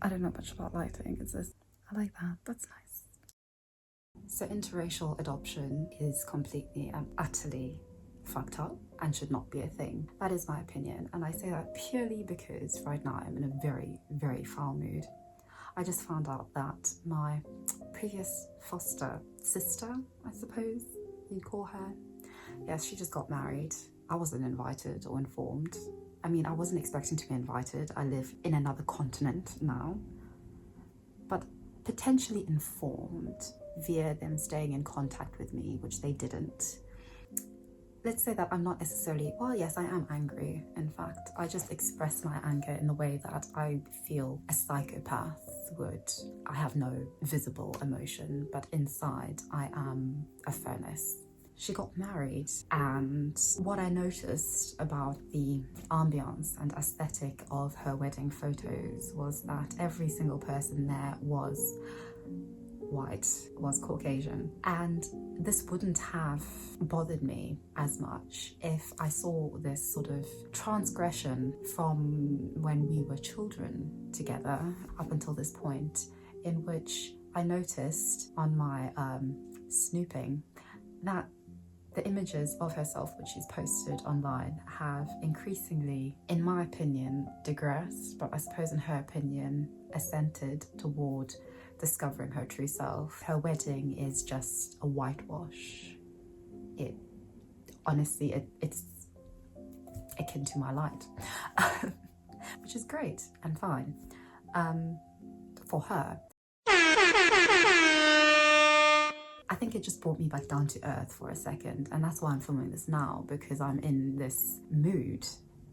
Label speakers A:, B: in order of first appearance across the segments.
A: I don't know much about lighting. It's this. I like that. That's nice. So interracial adoption is completely and utterly fucked up and should not be a thing. That is my opinion, and I say that purely because right now I'm in a very, very foul mood. I just found out that my previous foster sister, I suppose you'd call her, yes, she just got married. I wasn't invited or informed. I mean, I wasn't expecting to be invited. I live in another continent now. But potentially informed via them staying in contact with me, which they didn't. Let's say that I'm not necessarily, well, yes, I am angry. In fact, I just express my anger in the way that I feel a psychopath would. I have no visible emotion, but inside I am a furnace. She got married, and what I noticed about the ambiance and aesthetic of her wedding photos was that every single person there was white, was Caucasian, and this wouldn't have bothered me as much if I saw this sort of transgression from when we were children together up until this point, in which I noticed on my snooping that the images of herself which she's posted online have increasingly, in my opinion, digressed, but I suppose in her opinion, ascended toward discovering her true self. Her wedding is just a whitewash. It's akin to my light, which is great and fine for her. I think it just brought me back down to earth for a second, and that's why I'm filming this now, because I'm in this mood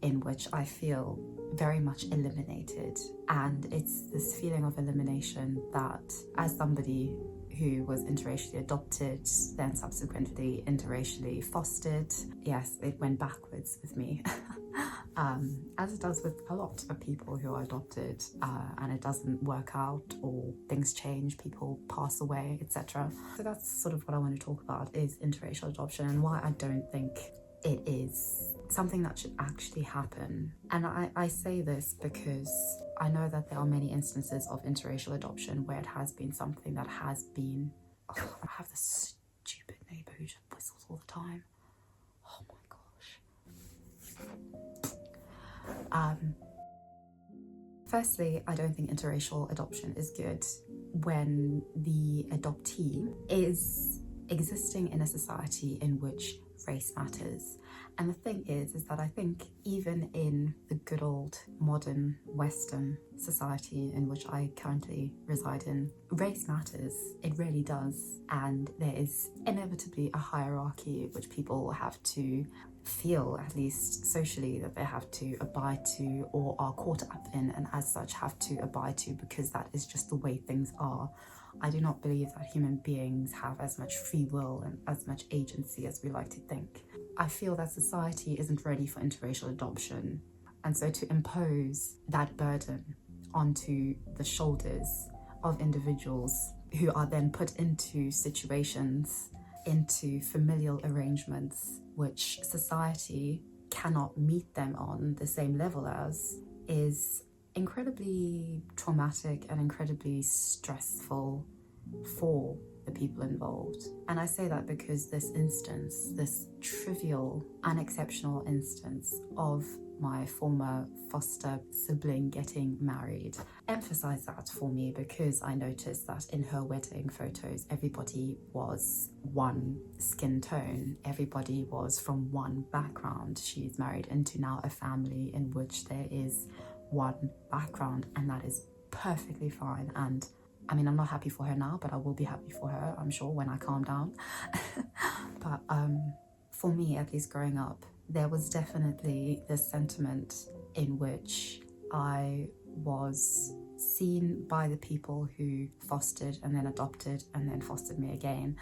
A: in which I feel very much eliminated, and it's this feeling of elimination that, as somebody who was interracially adopted, then subsequently interracially fostered, yes, it went backwards with me. As it does with a lot of people who are adopted, and it doesn't work out, or things change, people pass away, etc. So that's sort of what I want to talk about, is interracial adoption and why I don't think it is something that should actually happen. And I say this because I know that there are many instances of interracial adoption where it has been something that has been... Oh, I have this stupid neighbour who just whistles all the time. Oh my gosh. Firstly, I don't think interracial adoption is good when the adoptee is existing in a society in which race matters. And the thing is that I think even in the good old modern Western society in which I currently reside in, race matters. It really does. And there is inevitably a hierarchy which people have to feel, at least socially, that they have to abide to or are caught up in, and as such have to abide to, because that is just the way things are. I do not believe that human beings have as much free will and as much agency as we like to think. I feel that society isn't ready for interracial adoption, and so to impose that burden onto the shoulders of individuals who are then put into situations, into familial arrangements which society cannot meet them on the same level as, is incredibly traumatic and incredibly stressful for the people involved. And I say that because this instance, this trivial, unexceptional instance of my former foster sibling getting married emphasized that for me, because I noticed that in her wedding photos, everybody was one skin tone, everybody was from one background. She's married into now a family in which there is one background, and that is perfectly fine. And I mean, I'm not happy for her now, but I will be happy for her, I'm sure, when I calm down. But for me, at least growing up, there was definitely this sentiment in which I was seen by the people who fostered and then adopted and then fostered me again,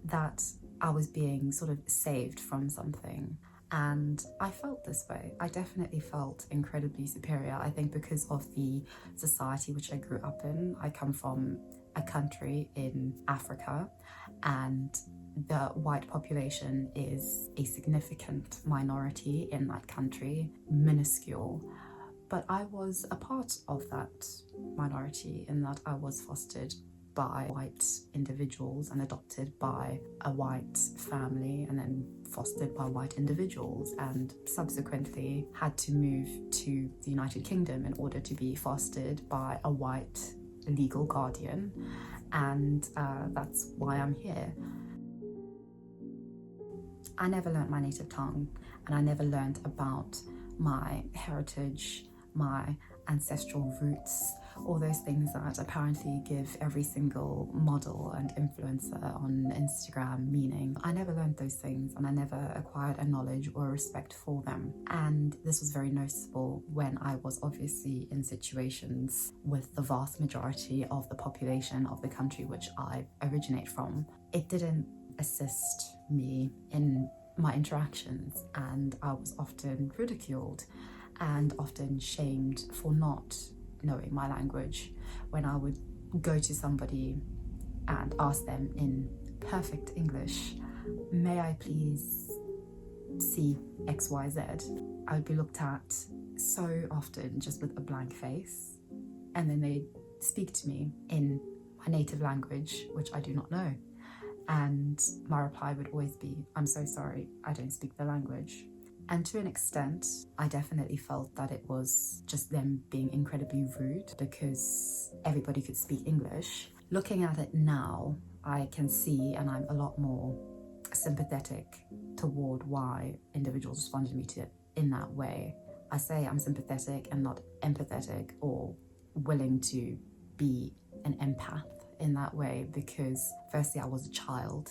A: that I was being sort of saved from something. And I felt this way. I definitely felt incredibly superior. I think because of the society which I grew up in. I come from a country in Africa, and the white population is a significant minority in that country, minuscule. But I was a part of that minority in that I was fostered by white individuals and adopted by a white family and then fostered by white individuals, and subsequently had to move to the United Kingdom in order to be fostered by a white legal guardian, and that's why I'm here. I never learned my native tongue, and I never learned about my heritage, my ancestral roots, all those things that apparently give every single model and influencer on Instagram meaning. I never learned those things, and I never acquired a knowledge or a respect for them. And this was very noticeable when I was obviously in situations with the vast majority of the population of the country which I originate from. It didn't assist me in my interactions, and I was often ridiculed and often shamed for not knowing my language. When I would go to somebody and ask them in perfect English, may I please see XYZ, I would be looked at so often just with a blank face, and then they'd speak to me in my native language, which I do not know. And my reply would always be, I'm so sorry, I don't speak the language. And to an extent, I definitely felt that it was just them being incredibly rude because everybody could speak English. Looking at it now, I can see, and I'm a lot more sympathetic toward why individuals responded to me in that way. I say I'm sympathetic and not empathetic or willing to be an empath in that way because firstly, I was a child.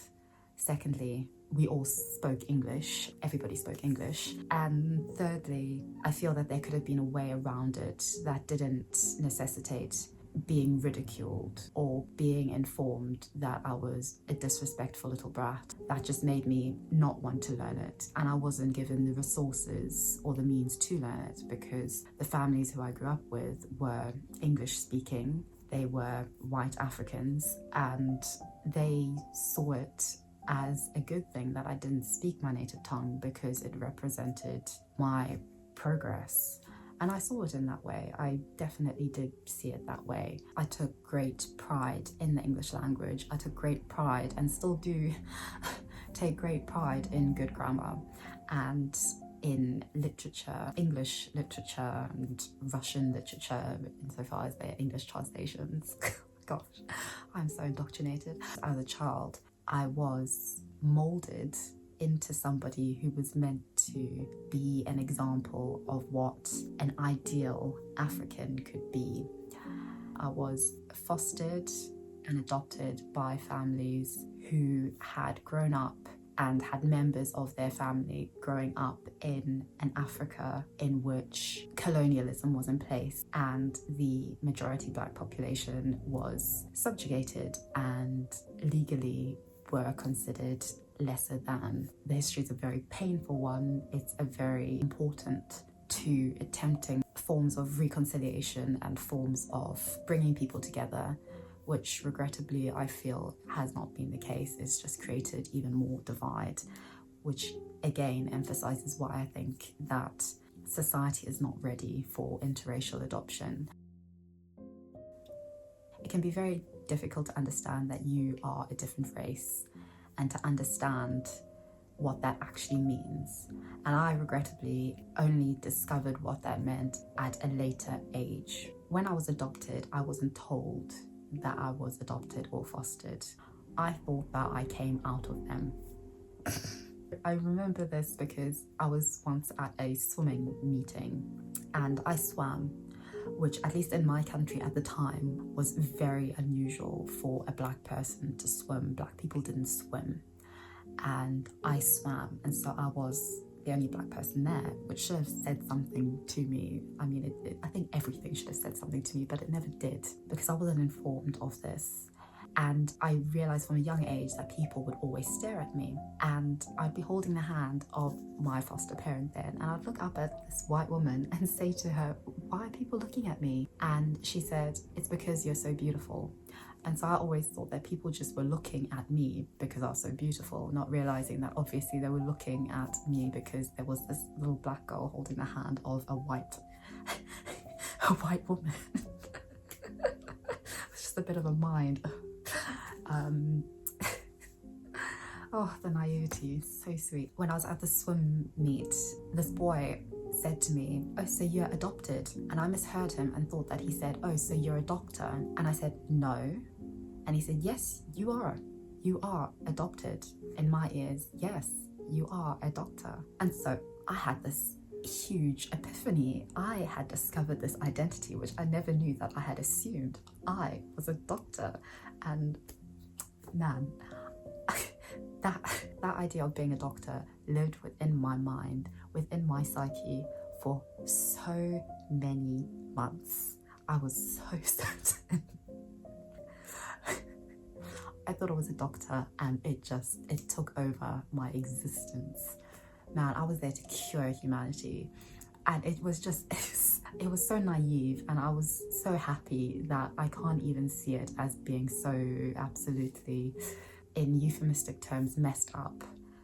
A: Secondly, we all spoke English, everybody spoke English. And thirdly, I feel that there could have been a way around it that didn't necessitate being ridiculed or being informed that I was a disrespectful little brat. That just made me not want to learn it. And I wasn't given the resources or the means to learn it because the families who I grew up with were English speaking. They were white Africans, and they saw it as a good thing that I didn't speak my native tongue because it represented my progress. And I saw it in that way. I definitely did see it that way. I took great pride in the English language. I took great pride, and still do take great pride in good grammar and in literature, English literature and Russian literature, insofar as they're English translations. Gosh, I'm so indoctrinated. As a child, I was molded into somebody who was meant to be an example of what an ideal African could be. I was fostered and adopted by families who had grown up and had members of their family growing up in an Africa in which colonialism was in place and the majority black population was subjugated and legally were considered lesser than. The history is a very painful one. It's a very important to attempting forms of reconciliation and forms of bringing people together, which regrettably I feel has not been the case. It's just created even more divide, which again emphasizes why I think that society is not ready for interracial adoption. It can be very difficult to understand that you are a different race and to understand what that actually means. And I regrettably only discovered what that meant at a later age. When I was adopted, I wasn't told that I was adopted or fostered. I thought that I came out of them. I remember this because I was once at a swimming meeting and I swam, which at least in my country at the time was very unusual for a black person to swim. Black people didn't swim, and I swam, and so I was the only black person there, which should have said something to me. I mean, I think everything should have said something to me, but it never did because I wasn't informed of this. And I realized from a young age that people would always stare at me, and I'd be holding the hand of my foster parent then, and I'd look up at this white woman and say to her, why are people looking at me? And she said, it's because you're so beautiful. And so I always thought that people just were looking at me because I was so beautiful, not realizing that obviously they were looking at me because there was this little black girl holding the hand of a white a white woman. It's just a bit of a mind. Oh, the naivety is so sweet. When I was at the swim meet, this boy said to me, "Oh, so you're adopted?" And I misheard him and thought that he said, "Oh, so you're a doctor?" And I said, "No." And he said, "Yes, you are. You are adopted." In my ears, yes, you are a doctor. And so I had this huge epiphany. I had discovered this identity, which I never knew that I had assumed. I was a doctor. And man, that idea of being a doctor lived within my mind, within my psyche for so many months. I was so certain. I thought I was a doctor, and it took over my existence. Man, I was there to cure humanity, and it was so naive, and I was so happy that I can't even see it as being so absolutely, in euphemistic terms, messed up.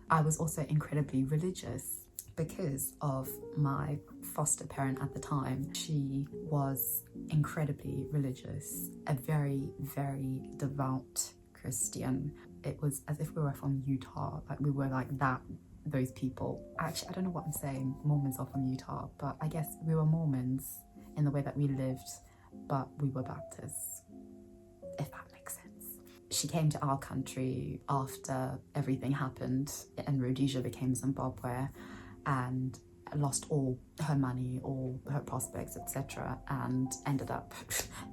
A: I was also incredibly religious because of my foster parent at the time. She was incredibly religious, a very, very devout Christian. It was as if we were from Utah, like we were like that, those people. Actually, I don't know what I'm saying, Mormons are from Utah, but I guess we were Mormons in the way that we lived, but we were Baptists, if that makes sense. She came to our country after everything happened and Rhodesia became Zimbabwe, and lost all her money, all her prospects, etc., and ended up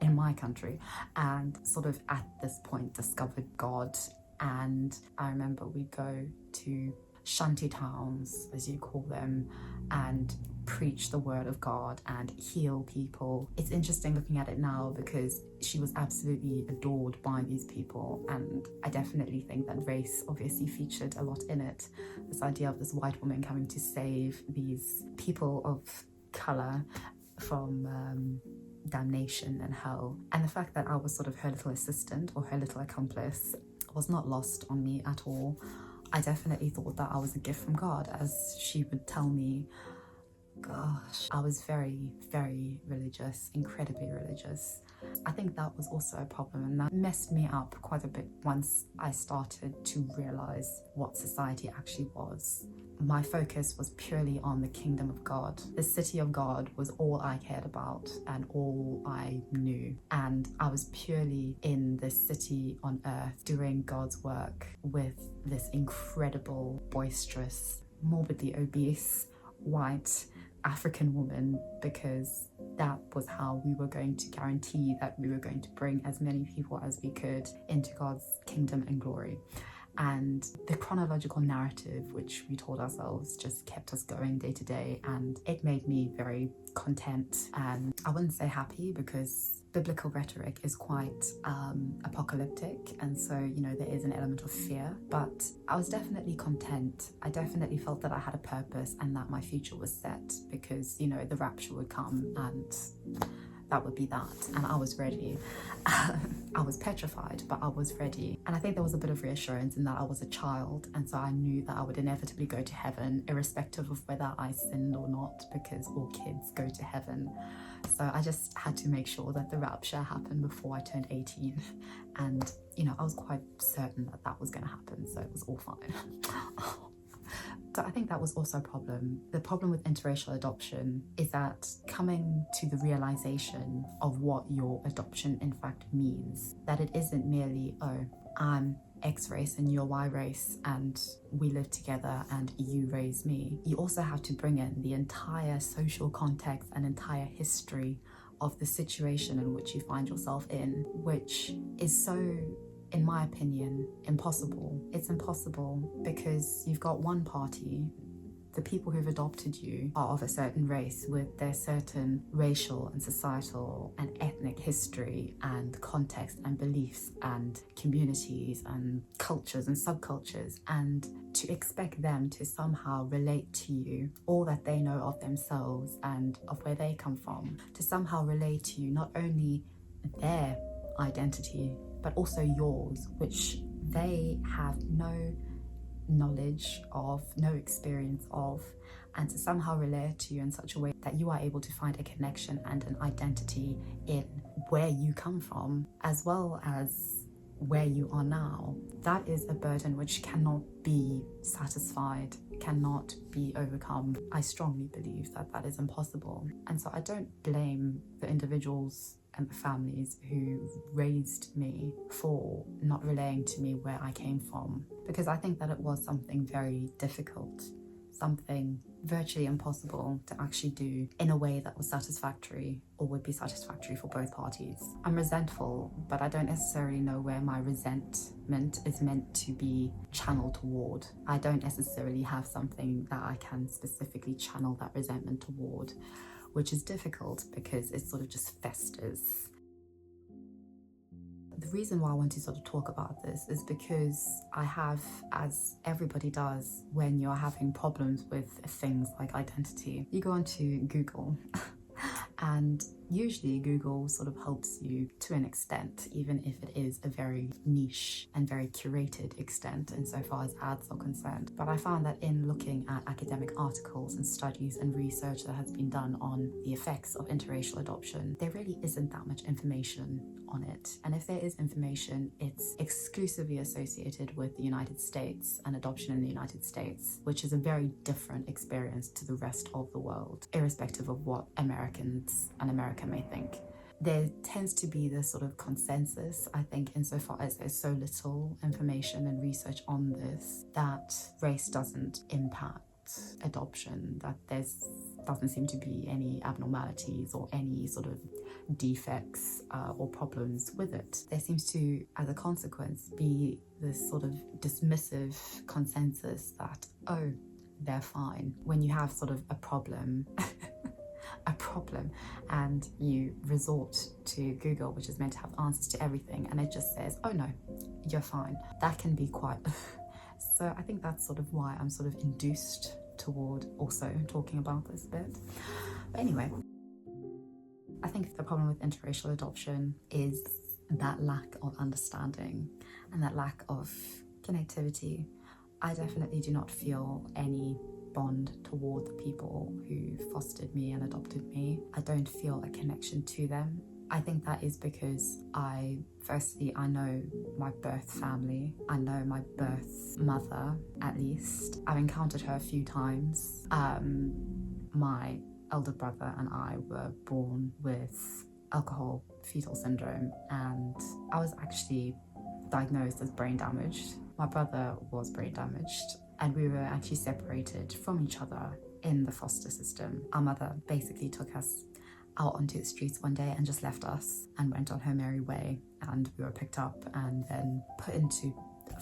A: in my country, and sort of at this point discovered God. And I remember we'd go to shanty towns, as you call them, and preach the word of God and heal people. It's interesting looking at it now because she was absolutely adored by these people, and I definitely think that race obviously featured a lot in it. This idea of this white woman coming to save these people of colour from damnation and hell, and the fact that I was sort of her little assistant or her little accomplice was not lost on me at all. I definitely thought that I was a gift from God, as she would tell me. Gosh, I was very, very religious, incredibly religious. I think that was also a problem, and that messed me up quite a bit once I started to realise what society actually was. My focus was purely on the kingdom of God. The city of God was all I cared about and all I knew. And I was purely in this city on earth doing God's work with this incredible, boisterous, morbidly obese, white African woman, because that was how we were going to guarantee that we were going to bring as many people as we could into God's kingdom and glory. And the chronological narrative which we told ourselves just kept us going day to day, and it made me very content, and I wouldn't say happy, because biblical rhetoric is quite apocalyptic, and so, you know, there is an element of fear, but I was definitely content. I definitely felt that I had a purpose and that my future was set, because, you know, the rapture would come and that would be that, and I was ready. I was petrified, but I was ready. And I think there was a bit of reassurance in that I was a child, and so I knew that I would inevitably go to heaven, irrespective of whether I sinned or not, because all kids go to heaven. So I just had to make sure that the rapture happened before I turned 18. And, you know, I was quite certain that that was going to happen, so it was all fine. So I think that was also a problem. The problem with interracial adoption is that coming to the realization of what your adoption in fact means, that it isn't merely, oh, I'm X race and you're Y race and we live together and you raise me. You also have to bring in the entire social context and entire history of the situation in which you find yourself in, which is so, in my opinion, impossible. It's impossible because you've got one party, the people who've adopted you are of a certain race with their certain racial and societal and ethnic history and context and beliefs and communities and cultures and subcultures, and to expect them to somehow relate to you all that they know of themselves and of where they come from, to somehow relate to you not only their identity but also yours, which they have no knowledge of, no experience of, and to somehow relate to you in such a way that you are able to find a connection and an identity in where you come from, as well as where you are now. That is a burden which cannot be satisfied, cannot be overcome. I strongly believe that that is impossible. And so I don't blame the individuals and the families who raised me for not relaying to me where I came from, because I think that it was something very difficult, something virtually impossible to actually do in a way that was satisfactory or would be satisfactory for both parties. I'm resentful, but I don't necessarily know where my resentment is meant to be channeled toward. I don't necessarily have something that I can specifically channel that resentment toward, which is difficult because it sort of just festers. The reason why I want to sort of talk about this is because I have, as everybody does when you're having problems with things like identity, you go onto Google and usually Google sort of helps you to an extent, even if it is a very niche and very curated extent insofar as ads are concerned. But I found that in looking at academic articles and studies and research that has been done on the effects of interracial adoption, there really isn't that much information on it. And if there is information, it's exclusively associated with the United States and adoption in the United States, which is a very different experience to the rest of the world, irrespective of what Americans and America may think. There tends to be this sort of consensus, I think, insofar as there's so little information and research on this, that race doesn't impact adoption, that doesn't seem to be any abnormalities or any sort of defects or problems with it. There seems to, as a consequence, be this sort of dismissive consensus that, oh, they're fine. When you have sort of a problem, and you resort to Google, which is meant to have answers to everything, and it just says, oh no, you're fine. That can be quite... So I think that's sort of why I'm sort of induced toward also talking about this a bit. But anyway, I think the problem with interracial adoption is that lack of understanding and that lack of connectivity. I definitely do not feel any bond toward the people who fostered me and adopted me. I don't feel a connection to them. I think that is because I know my birth family. I know my birth mother, at least. I've encountered her a few times. My elder brother and I were born with alcohol fetal syndrome, and I was actually diagnosed as brain damaged. My brother was brain damaged, and we were actually separated from each other in the foster system. Our mother basically took us out onto the streets one day and just left us and went on her merry way, and we were picked up and then put into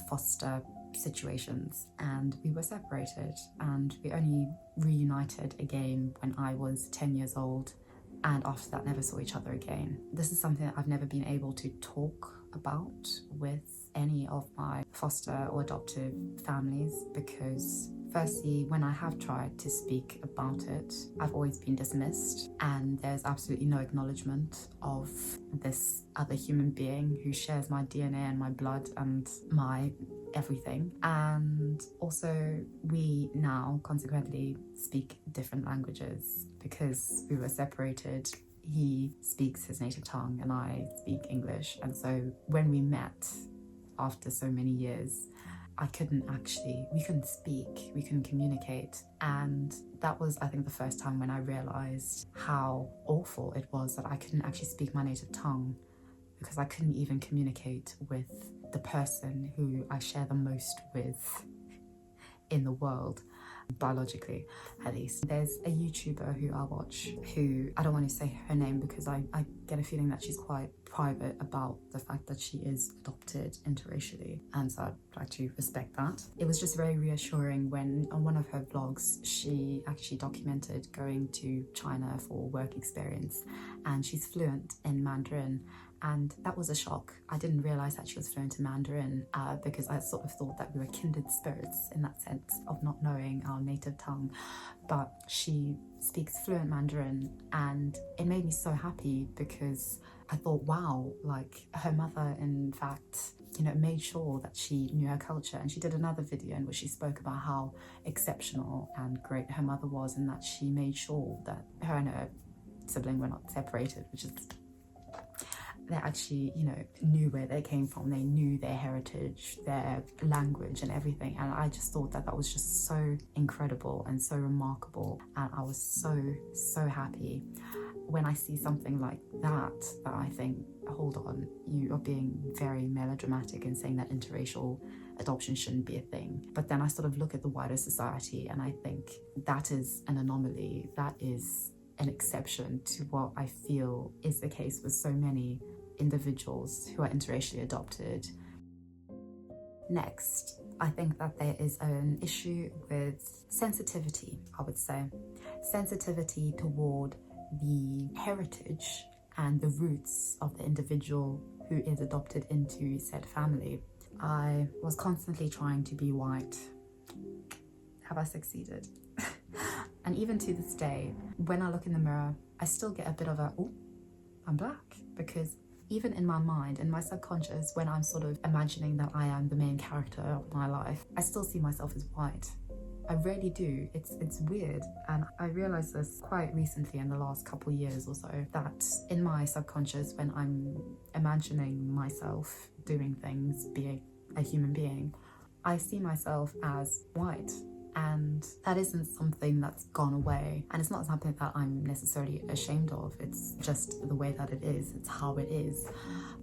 A: foster situations, and we were separated, and we only reunited again when I was 10 years old, and after that never saw each other again. This is something that I've never been able to talk about with any of my foster or adoptive families, because firstly, when I have tried to speak about it, I've always been dismissed, and there's absolutely no acknowledgement of this other human being who shares my DNA and my blood and my everything. And also, we now consequently speak different languages because we were separated. He speaks his native tongue and I speak English, and so when we met after so many years, we couldn't speak, we couldn't communicate. And that was, I think, the first time when I realized how awful it was that I couldn't actually speak my native tongue, because I couldn't even communicate with the person who I share the most with in the world, biologically at least. There's a YouTuber who I watch who, I don't want to say her name because I get a feeling that she's quite private about the fact that she is adopted interracially, and so I'd like to respect that. It was just very reassuring when on one of her vlogs she actually documented going to China for work experience, and she's fluent in Mandarin. And that was a shock. I didn't realize that she was fluent in Mandarin because I sort of thought that we were kindred spirits in that sense of not knowing our native tongue. But she speaks fluent Mandarin, and it made me so happy because I thought, wow, like her mother, in fact, made sure that she knew her culture. And she did another video in which she spoke about how exceptional and great her mother was, and that she made sure that her and her sibling were not separated, which is, they actually, knew where they came from. They knew their heritage, their language and everything. And I just thought that was just so incredible and so remarkable. And I was so happy when I see something like that I think, hold on, you are being very melodramatic in saying that interracial adoption shouldn't be a thing. But then I sort of look at the wider society and I think that is an anomaly. That is an exception to what I feel is the case with so many individuals who are interracially adopted. Next, I think that there is an issue with sensitivity, I would say. Sensitivity toward the heritage and the roots of the individual who is adopted into said family. I was constantly trying to be white. Have I succeeded? And even to this day, when I look in the mirror, I still get a bit of a, oh, I'm black. Because even in my mind, in my subconscious, when I'm sort of imagining that I am the main character of my life, I still see myself as white. I really do. It's weird. And I realized this quite recently in the last couple of years or so, that in my subconscious, when I'm imagining myself doing things, being a human being, I see myself as white. And that isn't something that's gone away. And it's not something that I'm necessarily ashamed of. It's just the way that it is. It's how it is.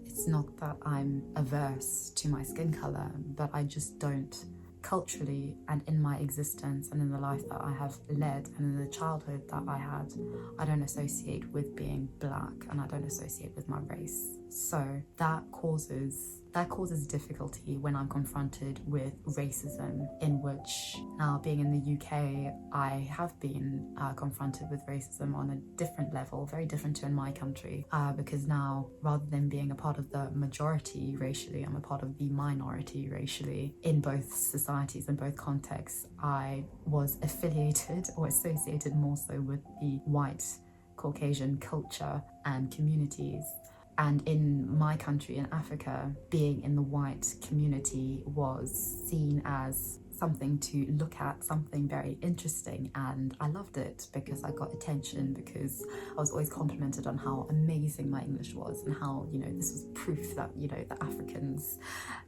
A: It's not that I'm averse to my skin color, but I just don't, culturally and in my existence and in the life that I have led and in the childhood that I had, I don't associate with being black and I don't associate with my race. So that causes difficulty when I'm confronted with racism, in which now being in the UK, I have been confronted with racism on a different level, very different to in my country, because now rather than being a part of the majority racially, I'm a part of the minority racially in both societies and both contexts. I was affiliated or associated more so with the white Caucasian culture and communities. And in my country, in Africa, being in the white community was seen as something to look at, something very interesting. And I loved it because I got attention, because I was always complimented on how amazing my English was and how, this was proof that, the Africans,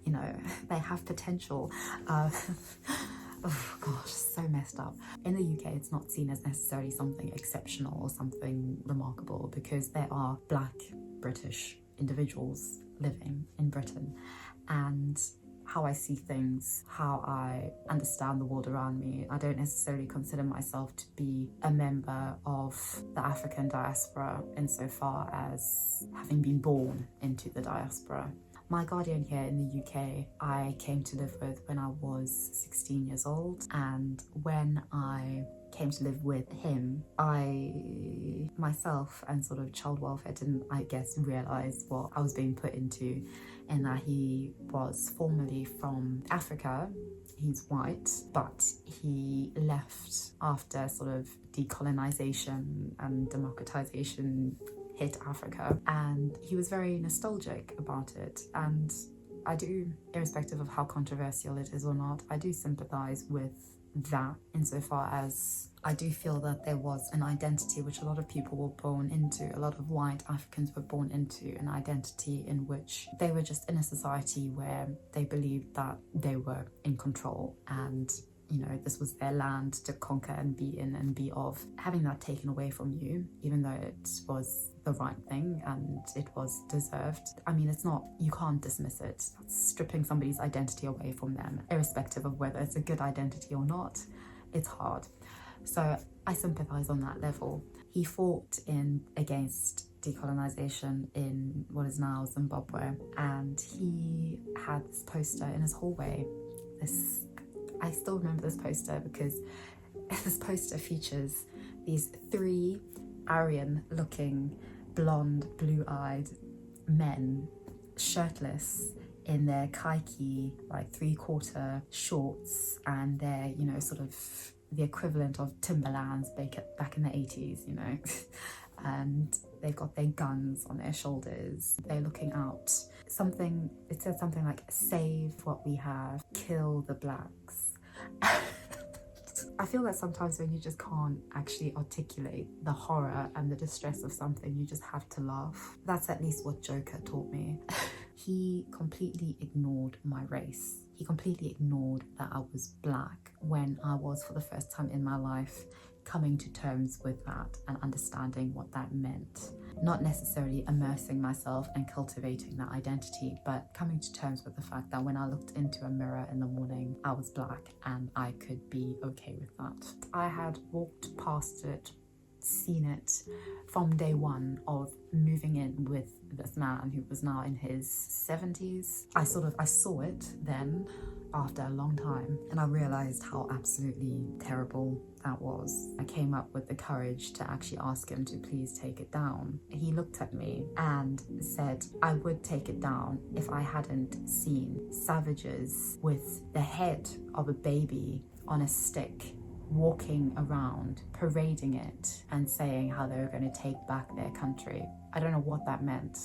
A: they have potential. Oh gosh, so messed up. In the UK, it's not seen as necessarily something exceptional or something remarkable because there are black British individuals living in Britain, and how I see things, how I understand the world around me, I don't necessarily consider myself to be a member of the African diaspora insofar as having been born into the diaspora. My guardian here in the UK, I came to live with when I was 16 years old, and when I came to live with him, I myself and sort of child welfare didn't, I guess, realise what I was being put into, and that he was formerly from Africa. He's white, but he left after sort of decolonisation and democratisation hit Africa, and he was very nostalgic about it. And I do, irrespective of how controversial it is or not, I do sympathise with that, insofar as I do feel that there was an identity which a lot of people were born into, a lot of white Africans were born into, an identity in which they were just in a society where they believed that they were in control, and this was their land to conquer and be in and be of. Having that taken away from you, even though it was the right thing and it was deserved, I mean, it's not, you can't dismiss it. That's stripping somebody's identity away from them, irrespective of whether it's a good identity or not. It's hard. So I sympathise on that level. He fought against decolonisation in what is now Zimbabwe, and he had this poster in his hallway. I still remember this poster because this poster features these three Aryan-looking blonde, blue-eyed men, shirtless, in their khaki, like 3/4 shorts, and their, you know, sort of the equivalent of Timberlands back in the 80s, you know. And they've got their guns on their shoulders. They're looking out. It said something like, save what we have, kill the blacks. I feel that sometimes when you just can't actually articulate the horror and the distress of something, you just have to laugh. That's at least what Joker taught me. He completely ignored my race. He completely ignored that I was black when I was, for the first time in my life, coming to terms with that and understanding what that meant. Not necessarily immersing myself and cultivating that identity, but coming to terms with the fact that when I looked into a mirror in the morning, I was black and I could be okay with that. I had walked past it, seen it from day one of moving in with this man who was now in his 70s. I saw it then after a long time, and I realized how absolutely terrible that was. I came up with the courage to actually ask him to please take it down. He looked at me and said I would take it down if I hadn't seen savages with the head of a baby on a stick walking around, parading it and saying how they were going to take back their country. I don't know what that meant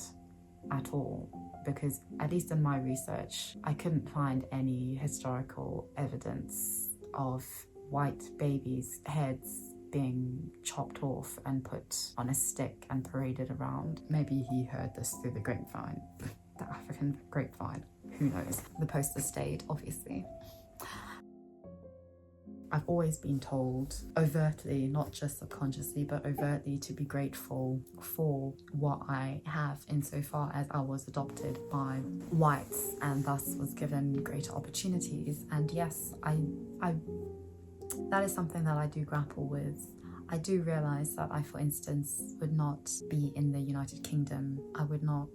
A: at all, because at least in my research, I couldn't find any historical evidence of white babies' heads being chopped off and put on a stick and paraded around. Maybe he heard this through the grapevine, the African grapevine, who knows. The poster stayed, obviously. I've always been told overtly, not just subconsciously, but overtly, to be grateful for what I have insofar as I was adopted by whites and thus was given greater opportunities. And yes, I that is something that I do grapple with. I do realise that I, for instance, would not be in the United Kingdom. I would not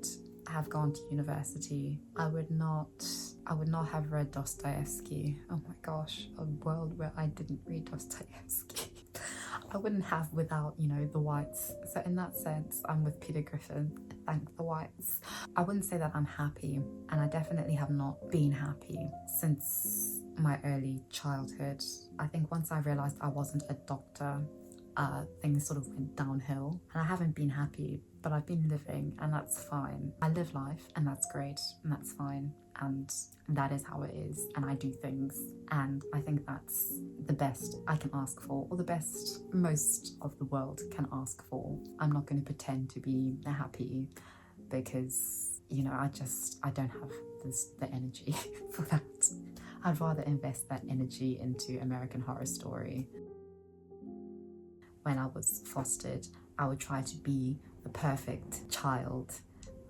A: have gone to university. I would not have read Dostoevsky. Oh my gosh, a world where I didn't read Dostoevsky. I wouldn't have without, you know, the whites. So in that sense, I'm with Peter Griffin. Thank the whites. I wouldn't say that I'm happy, and I definitely have not been happy since my early childhood. I think once I realised I wasn't a doctor, things sort of went downhill, and I haven't been happy, but I've been living, and that's fine. I live life, and that's great, and that's fine, and that is how it is, and I do things, and I think that's the best I can ask for, or the best most of the world can ask for. I'm not going to pretend to be happy, because, you know, I don't have the energy for that. I'd rather invest that energy into American Horror Story. When I was fostered, I would try to be the perfect child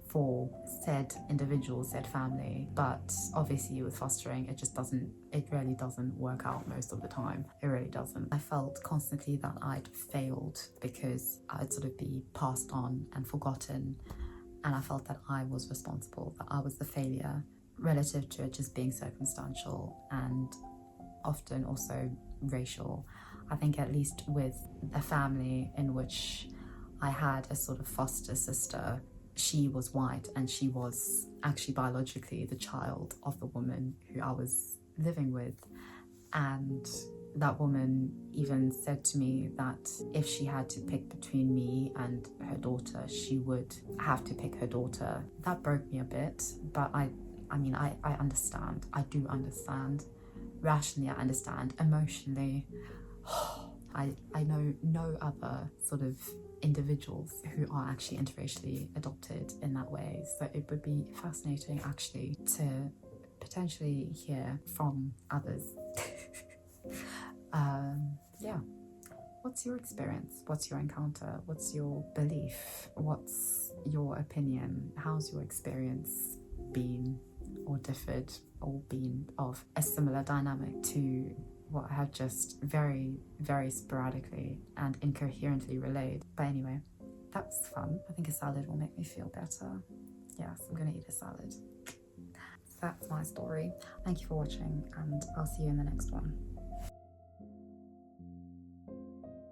A: for said individual, said family, but obviously with fostering, it really doesn't work out most of the time. It really doesn't. I felt constantly that I'd failed because I'd sort of be passed on and forgotten, and I felt that I was responsible, that I was the failure, relative to it just being circumstantial and often also racial. I think at least with the family in which I had a sort of foster sister, she was white and she was actually biologically the child of the woman who I was living with. And that woman even said to me that if she had to pick between me and her daughter, she would have to pick her daughter. That broke me a bit, but I understand. I do understand. Rationally, I understand. Emotionally, I know no other sort of individuals who are actually interracially adopted in that way. So it would be fascinating actually to potentially hear from others. Yeah. What's your experience? What's your encounter? What's your belief? What's your opinion? How's your experience been or differed or been of a similar dynamic to what I have just very, very sporadically and incoherently relayed? But anyway, that's fun. I think a salad will make me feel better. Yes, I'm gonna eat a salad. So that's my story. Thank you for watching, and I'll see you in the next one.